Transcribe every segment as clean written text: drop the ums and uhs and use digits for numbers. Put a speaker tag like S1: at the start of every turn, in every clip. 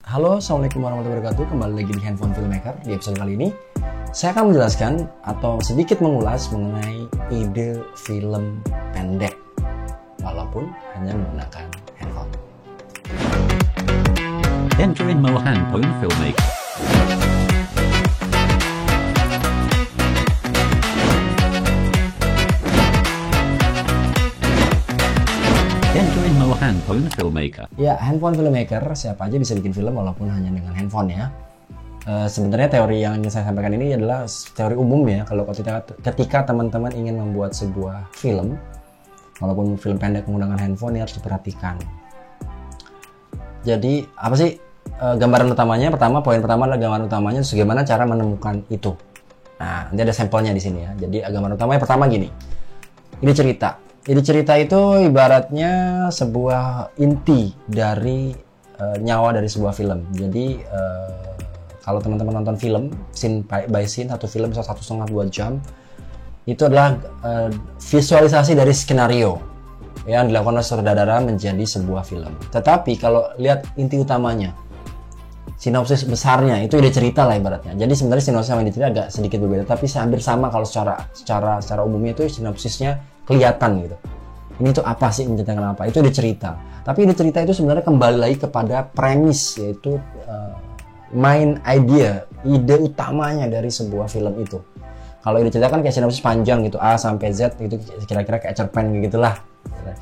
S1: Halo, Assalamualaikum warahmatullahi wabarakatuh. Kembali lagi di Handphone Filmmaker. Di episode kali ini, saya akan menjelaskan atau sedikit mengulas mengenai ide film pendek, walaupun hanya menggunakan handphone.
S2: Enter in Handphone Filmmaker. Enter in Handphone Filmmaker.
S1: Ya, Handphone Filmmaker, siapa aja bisa bikin film walaupun hanya dengan handphone ya. Sebenarnya teori yang ingin saya sampaikan ini adalah teori umum ya. Kalau ketika teman-teman ingin membuat sebuah film, walaupun film pendek menggunakan handphone, ini harus diperhatikan. Jadi apa sih gambaran utamanya? Poin pertama adalah gambaran utamanya bagaimana cara menemukan itu. Nah, nanti ada sampelnya di sini ya. Jadi gambaran utamanya pertama gini. Ini cerita. Jadi cerita itu ibaratnya sebuah inti dari nyawa dari sebuah film. Jadi kalau teman-teman nonton film, scene by scene, satu film bisa 1,5-2 jam, itu adalah visualisasi dari skenario yang dilakukan oleh sutradara menjadi sebuah film. Tetapi kalau lihat inti utamanya, sinopsis besarnya itu ide cerita lah ibaratnya. Jadi sebenarnya sinopsis sama ide cerita agak sedikit berbeda, tapi hampir sama kalau secara umumnya itu sinopsisnya kelihatan gitu. Ini tuh apa sih, menceritakan apa? Itu ide cerita. Tapi ide cerita itu sebenarnya kembali lagi kepada premis, yaitu main idea, ide utamanya dari sebuah film itu. Kalau ide cerita kan kayak sinopsis panjang gitu, A sampai Z gitu, kira-kira kayak cerpen gitulah,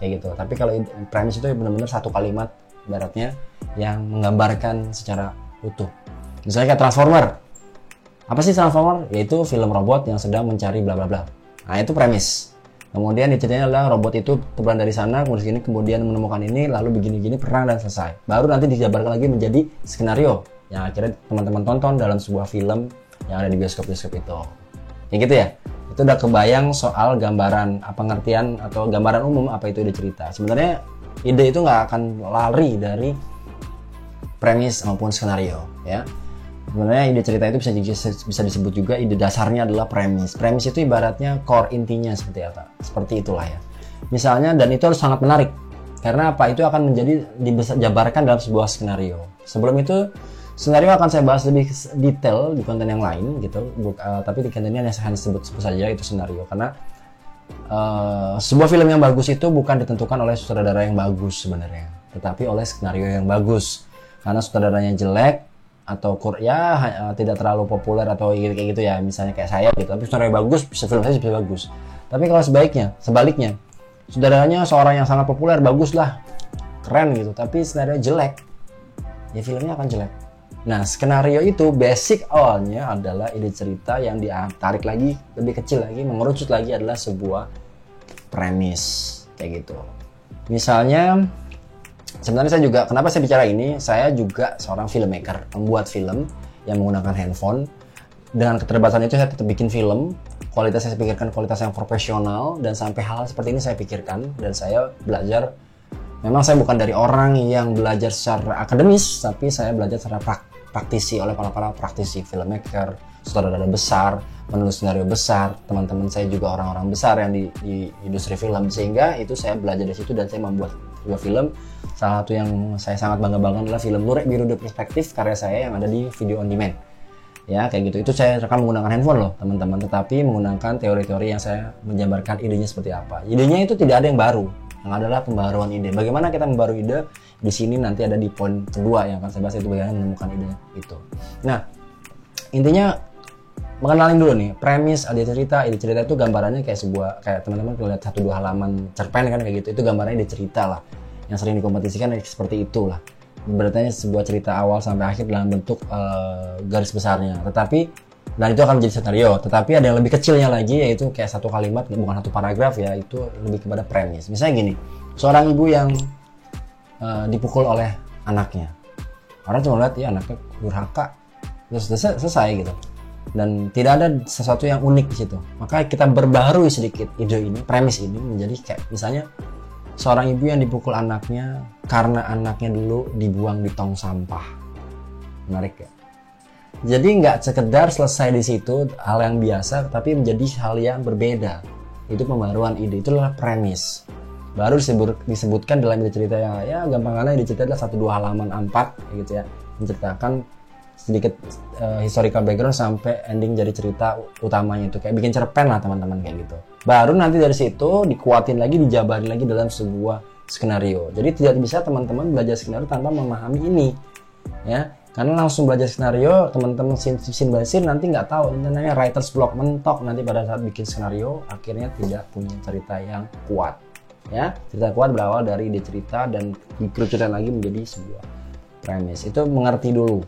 S1: kayak gitu. Tapi kalau premis itu benar-benar satu kalimat ibaratnya yang menggambarkan secara utuh. Misalnya kayak Transformer. Apa sih Transformer? Yaitu film robot yang sedang mencari bla bla bla. Nah, itu premis. Kemudian ceritanya adalah robot itu terbang dari sana, kemudian menemukan ini, lalu begini-gini, perang dan selesai. Baru nanti dijabarkan lagi menjadi skenario yang akhirnya teman-teman tonton dalam sebuah film yang ada di bioskop-bioskop itu. Kayak gitu ya. Itu udah kebayang soal gambaran, pengertian atau gambaran umum apa itu ide cerita. Sebenarnya ide itu nggak akan lari dari premis maupun skenario ya. Sebenarnya ide cerita itu bisa disebut juga ide dasarnya adalah premis. Premis itu ibaratnya core intinya seperti apa? Seperti itulah ya. Misalnya, dan itu harus sangat menarik. Karena apa? Itu akan menjadi dijabarkan dalam sebuah skenario. Sebelum itu, skenario akan saya bahas lebih detail di konten yang lain gitu. Tapi di konten ini hanya sebut saja itu skenario. Karena sebuah film yang bagus itu bukan ditentukan oleh sutradara yang bagus sebenarnya, tetapi oleh skenario yang bagus. Karena sutradaranya jelek atau tidak terlalu populer atau kayak gitu ya, misalnya kayak saya gitu, tapi skenario bagus, film saya bisa bagus. Tapi kalau sebaliknya, sutradaranya seorang yang sangat populer, bagus lah, keren gitu, tapi skenario jelek, ya filmnya akan jelek. Nah, skenario itu basic awalnya adalah ide cerita yang ditarik lagi, lebih kecil lagi, mengerucut lagi adalah sebuah premis, kayak gitu. Misalnya, sebenarnya saya juga, kenapa saya bicara ini, saya juga seorang filmmaker, membuat film yang menggunakan handphone. Dengan keterbatasan itu saya tetap bikin film, kualitas saya pikirkan kualitas yang profesional, dan sampai hal seperti ini saya pikirkan, dan saya belajar. Memang saya bukan dari orang yang belajar secara akademis, tapi saya belajar secara praktisi oleh para praktisi filmmaker, sutradara besar, penulis skenario besar, teman-teman saya juga orang-orang besar yang di industri film, sehingga itu saya belajar dari situ dan saya membuat sebuah film. Salah satu yang saya sangat bangga-banggakan adalah film Lurek Biru The Perspektif karya saya yang ada di video on demand. Ya, kayak gitu. Itu saya rekam menggunakan handphone loh, teman-teman, tetapi menggunakan teori-teori yang saya menjabarkan idenya seperti apa. Idenya itu tidak ada yang baru, yang adalah pembaruan ide. Bagaimana kita membaru ide? Di sini nanti ada di poin kedua yang akan saya bahas, itu bagaimana menemukan ide itu. Nah, intinya mengenalin dulu nih premis ide cerita itu gambarannya kayak teman-teman lihat 1-2 halaman cerpen kan kayak gitu, itu gambarannya ide cerita lah yang sering dikompetisikan seperti itulah. Berarti sebuah cerita awal sampai akhir dalam bentuk garis besarnya. Dan itu akan menjadi skenario. Tetapi ada yang lebih kecilnya lagi, yaitu kayak satu kalimat, bukan satu paragraf ya, itu lebih kepada premis. Misalnya gini, seorang ibu yang dipukul oleh anaknya. Orang cuma lihat ya anaknya durhaka, terus selesai gitu. Dan tidak ada sesuatu yang unik di situ. Maka kita berbarui sedikit ide ini, premis ini menjadi kayak misalnya seorang ibu yang dipukul anaknya karena anaknya dulu dibuang di tong sampah. Menarik ya? Jadi nggak sekedar selesai di situ hal yang biasa, tapi menjadi hal yang berbeda. Itu pembaruan ide, itu adalah premis. Baru disebutkan dalam ide cerita ya gampangannya ide cerita adalah 1-2 halaman A4 gitu ya. menceritakan sedikit historical background sampai ending jadi cerita utamanya itu, kayak bikin cerpen lah teman-teman kayak gitu. Baru nanti dari situ dikuatin lagi, dijabarin lagi dalam sebuah skenario. Jadi tidak bisa teman-teman belajar skenario tanpa memahami ini, ya. Karena langsung belajar skenario, teman-teman scene by scene nanti nggak tahu, namanya writer's block, mentok nanti pada saat bikin skenario akhirnya tidak punya cerita yang kuat, ya. Cerita kuat berawal dari ide cerita dan dikerucutkan lagi menjadi sebuah premis. Itu mengerti dulu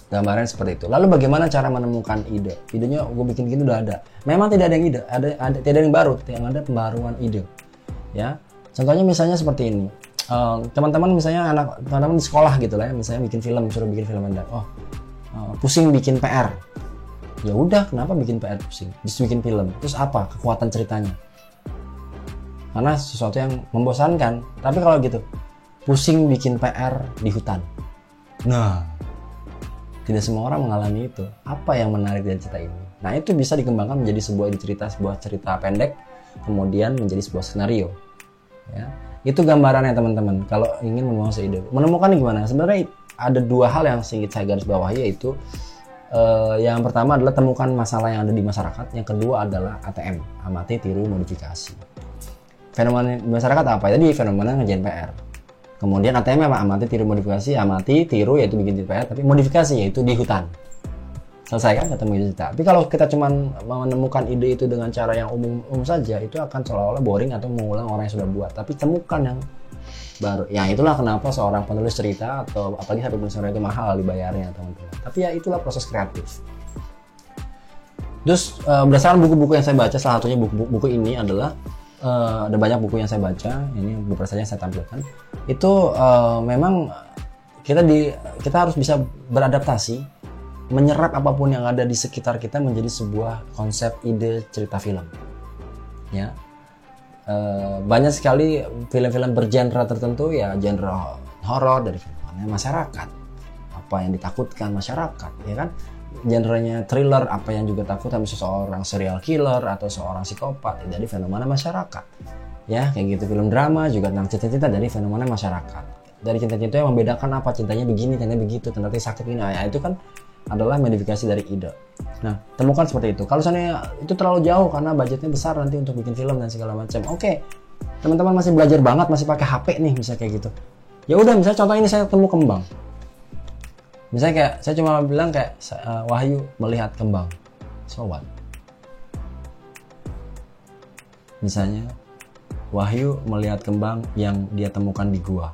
S1: gambaran seperti itu. Lalu bagaimana cara menemukan ide? Idenya gue bikin udah ada. Memang tidak ada yang ide, tidak ada yang baru, yang ada pembaruan ide, ya. Contohnya misalnya seperti ini. Teman-teman misalnya teman-teman di sekolah gitu lah ya, misalnya bikin film, suruh bikin film dan pusing bikin PR. Ya udah, kenapa bikin PR pusing? Bisa bikin film. Terus apa kekuatan ceritanya? Karena sesuatu yang membosankan. Tapi kalau gitu, pusing bikin PR di hutan. Nah, tidak semua orang mengalami itu. Apa yang menarik dari cerita ini? Nah, itu bisa dikembangkan menjadi sebuah cerita pendek, kemudian menjadi sebuah skenario. Ya. Itu gambarannya teman-teman. Kalau ingin menemukan ide, menemukan gimana? Sebenarnya ada dua hal yang sedikit saya garis bawahi, yaitu yang pertama adalah temukan masalah yang ada di masyarakat. Yang kedua adalah ATM, amati, tiru, modifikasi. Fenomena di masyarakat apa? Tadi fenomena ngerjain PR. Kemudian ATM apa? Amati, tiru, modifikasi. Amati, tiru yaitu bikin PR, tapi modifikasi yaitu di hutan. Selesai kan ketemu ide cerita. Tapi kalau kita cuma menemukan ide itu dengan cara yang umum saja, itu akan seolah-olah boring atau mengulang orang yang sudah buat. Tapi temukan yang baru. Ya itulah kenapa seorang penulis cerita atau apalagi satu penulis cerita itu mahal dibayarnya teman-teman. Tapi ya itulah proses kreatif. Terus berdasarkan buku-buku yang saya baca, salah satunya buku ini adalah ada banyak buku yang saya baca. Ini beberapa saja yang saya tampilkan. Itu memang kita harus bisa beradaptasi, menyerap apapun yang ada di sekitar kita menjadi sebuah konsep ide cerita film, ya. Banyak sekali film-film bergenre tertentu, ya genre horor dari film masyarakat, apa yang ditakutkan masyarakat, ya kan. Genrenya thriller, apa yang juga takut sama seseorang serial killer atau seorang psikopat, ya, dari fenomena masyarakat, ya kayak gitu. Film drama juga tentang cinta-cinta dari fenomena masyarakat, dari cinta-cinta yang membedakan apa cintanya begini, cintanya begitu, ternyata sakit ini, ya itu kan adalah modifikasi dari ide. Nah, temukan seperti itu. Kalau misalnya itu terlalu jauh karena budgetnya besar nanti untuk bikin film dan segala macam. Oke. Teman-teman masih belajar banget, masih pakai HP nih, bisa kayak gitu. Ya udah, misalnya contoh ini saya temu kembang. Misalnya kayak saya cuma bilang kayak Wahyu melihat kembang. So what? Misalnya Wahyu melihat kembang yang dia temukan di gua.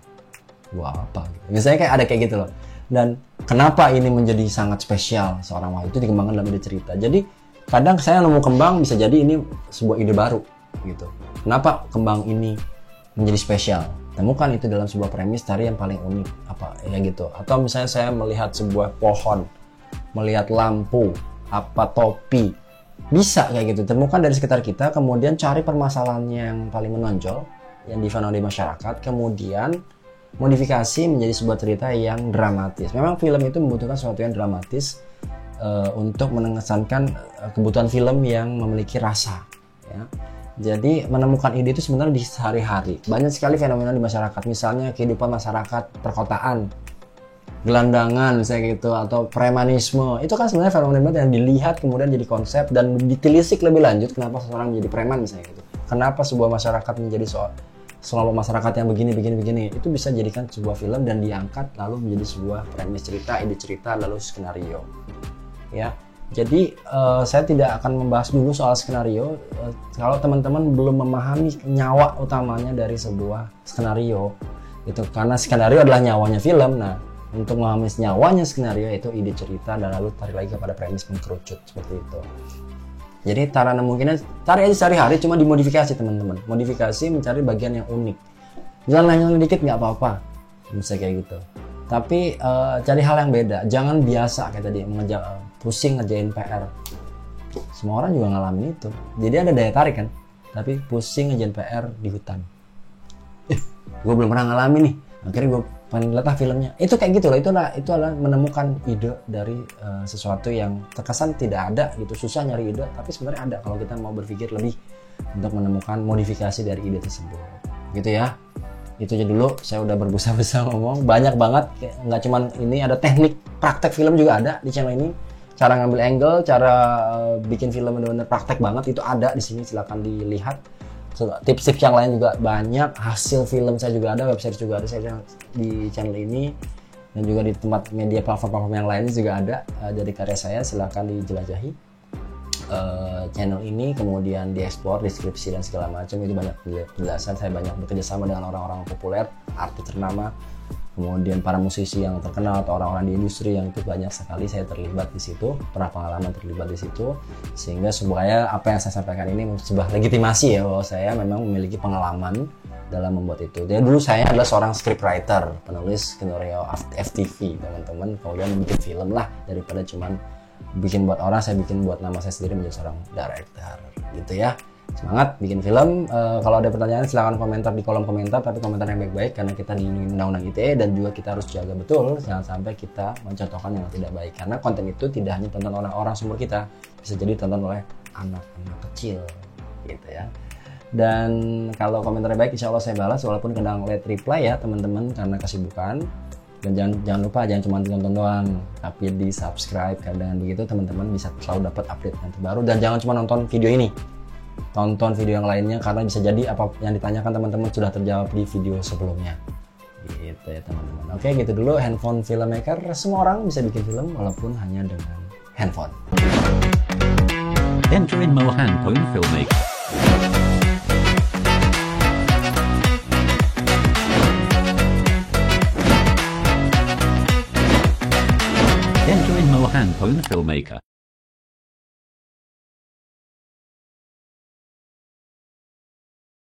S1: Gua apa gitu. Misalnya kayak ada kayak gitu loh. Dan kenapa ini menjadi sangat spesial seorang Wahyu, itu dikembangkan dalam ide cerita. Jadi kadang saya nemu kembang bisa jadi ini sebuah ide baru gitu. Kenapa kembang ini menjadi spesial? Temukan itu dalam sebuah premis, cari yang paling unik apa ya gitu. Atau misalnya saya melihat sebuah pohon, melihat lampu, apa topi, bisa kayak gitu. Temukan dari sekitar kita, kemudian cari permasalahannya yang paling menonjol yang di masyarakat, kemudian modifikasi menjadi sebuah cerita yang dramatis. Memang film itu membutuhkan sesuatu yang dramatis untuk mengesankan kebutuhan film yang memiliki rasa, ya. Jadi menemukan ide itu sebenarnya di sehari-hari. Banyak sekali fenomena di masyarakat, misalnya kehidupan masyarakat perkotaan, gelandangan misalnya gitu, atau premanisme. Itu kan sebenarnya fenomena yang dilihat kemudian jadi konsep dan ditelisik lebih lanjut kenapa seseorang menjadi preman misalnya gitu. Kenapa sebuah masyarakat menjadi kelompok masyarakat yang begini. Itu bisa jadikan sebuah film dan diangkat lalu menjadi sebuah premis cerita, ide cerita, lalu skenario. Ya. Jadi saya tidak akan membahas dulu soal skenario kalau teman-teman belum memahami nyawa utamanya dari sebuah skenario itu, karena skenario adalah nyawanya film. Nah, untuk memahami nyawanya skenario itu ide cerita dan lalu tarik lagi kepada premis mengkerucut seperti itu. Jadi cara mungkinnya cari aja sehari-hari, cuma dimodifikasi teman-teman. Modifikasi mencari bagian yang unik. Jalan dikit nggak apa-apa, bisa kayak gitu. Tapi cari hal yang beda. Jangan biasa kayak tadi pusing ngerjain PR. Semua orang juga ngalamin itu. Jadi ada daya tarik kan. Tapi pusing ngerjain PR di hutan. Gue belum pernah ngalamin nih. Akhirnya gue pengen lihat filmnya. Itu kayak gitu loh. Itu adalah menemukan ide dari sesuatu yang terkesan tidak ada gitu. Susah nyari ide. Tapi sebenarnya ada kalau kita mau berpikir lebih untuk menemukan modifikasi dari ide tersebut. Gitu ya. Itu aja dulu, saya udah berbusa-busa ngomong banyak banget, nggak cuman ini, ada teknik praktek film juga ada di channel ini, cara ngambil angle, cara bikin film bener-bener praktek banget itu ada di sini, silahkan dilihat. Tips-tips yang lain juga banyak, hasil film saya juga ada, website juga ada saya di channel ini, dan juga di tempat media platform yang lainnya juga ada dari karya saya, silahkan dijelajahi channel ini, kemudian diekspor, deskripsi dan segala macam, itu banyak penjelasan. Saya banyak bekerja sama dengan orang-orang populer, artis ternama, kemudian para musisi yang terkenal atau orang-orang di industri yang itu banyak sekali saya terlibat di situ, pernah pengalaman terlibat di situ, sehingga supaya apa yang saya sampaikan ini sebuah legitimasi ya bahwa saya memang memiliki pengalaman dalam membuat itu. Jadi dulu saya adalah seorang scriptwriter, penulis skenario FTV teman-teman, kemudian bikin film lah, daripada cuman bikin buat orang, saya bikin buat nama saya sendiri menjadi seorang director gitu ya. Semangat bikin film. Kalau ada pertanyaan silahkan komentar di kolom komentar, tapi komentar yang baik-baik karena kita dilindungi undang-undang ITE, dan juga kita harus jaga betul jangan sampai kita mencontohkan yang tidak baik, karena konten itu tidak hanya tonton orang seumur kita, bisa jadi tonton oleh anak-anak kecil gitu ya. Dan kalau komentarnya baik insya Allah saya balas, walaupun kadang late reply ya teman-teman karena kesibukan. Dan jangan lupa, jangan cuma ditonton doang, tapi di subscribe, karena dengan begitu teman-teman bisa selalu dapat update yang terbaru. Dan jangan cuma nonton video ini, tonton video yang lainnya, karena bisa jadi apa yang ditanyakan teman-teman sudah terjawab di video sebelumnya gitu ya teman-teman. Oke, gitu dulu Handphone Filmmaker. Semua orang bisa bikin film walaupun hanya dengan handphone.
S2: Enter in Mo Handphone Filmmaker. Enter in Mo Handphone Filmmaker.